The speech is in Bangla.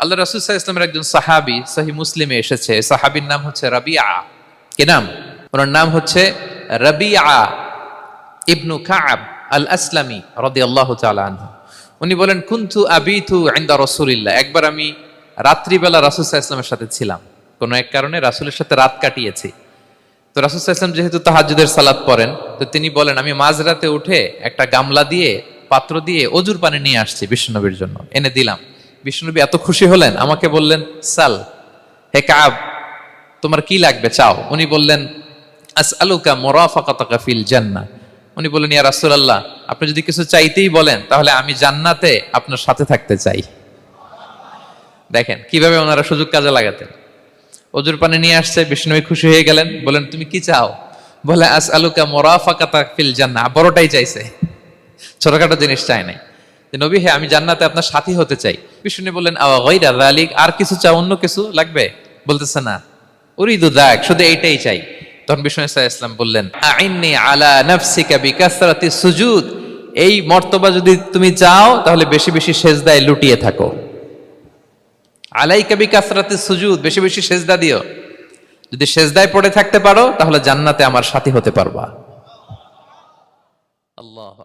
আল্লাহ রাসূল সাল্লাল্লাহু আলাইহি ওয়াসাল্লামের একজন সাহাবী সহিহ মুসলিমে এসেছে, সাহাবীর নাম হচ্ছে রাবিআ। কি নাম? ওনার নাম হচ্ছে রাবিআ ইবনু কাব আল আসলামি রাদিয়াল্লাহু তাআলা আনহু। উনি বলেন, কুনতু আবিতু ইনদা রাসূলিল্লাহ। একবার আমি রাত্রিবেলা রাসূল সাল্লাল্লাহু আলাইহি ওয়াসাল্লামের সাথে ছিলাম, কোনো এক কারণে রাসূলের সাথে রাত কাটিয়েছি। তো রাসূল সাল্লাল্লাহু আলাইহি ওয়াসাল্লাম যেহেতু তাহাজ্জুদের সালাত পড়েন, তো তিনি বলেন, আমি মাঝরাতে উঠে একটা গামলা দিয়ে পাত্র দিয়ে অজুর পানি নিয়ে আসছি বিশ্বনবীর জন্য, এনে দিলাম। বিশ্বনবী এত খুশি হলেন, আমাকে বললেন, সাল, হে কাব, তোমার কি লাগবে চাও। উনি বললেন, আসআলুকা মুরাফাকাতাকা ফিল জান্নাহ। উনি বললেন, ইয়া রাসূলুল্লাহ, আপনি যদি কিছু চাইতেই বলেন তাহলে আমি জান্নাতে আপনার সাথে থাকতে চাই। দেখেন কিভাবে ওনারা সুযোগ কাজে লাগাতেন। অজুর পানি নিয়ে আসছে, বিষ্ণুবী খুশি হয়ে গেলেন, বলেন, তুমি কি চাও? বলে, আসআলুকা মুরাফাকাতাকা ফিল জান্নাহ। বড়টাই চাইছে, ছোটখাটো জিনিস চাই নাই। নবী, হে, আমি জান্নাতে আপনার সাথী হতে চাই। বিষ্ণু বললেন, আওয়া গায়রা যালিক, আর কিছু চাও, অন্য কিছু লাগবে? বলতেছে, না, উরিদু যাক, শুধু এইটাই চাই। তখন বিষ্ণু সাল্লাল্লাহু আলাইহি ওয়াসাল্লাম বললেন, আইন্নি আলা নাফসিকা বিকাসরাতি সুজুদ। এই মর্তবা যদি তুমি চাও তাহলে বেশি বেশি সেজদায় লুটিয়ে থাকো। আলাইকা বিকাসরাতি সুজুদ, বেশি বেশি সেজদা দিও। যদি সেজদায় পড়ে থাকতে পারো তাহলে জান্নাতে আমার সাথী হতে পারবা। আল্লাহ।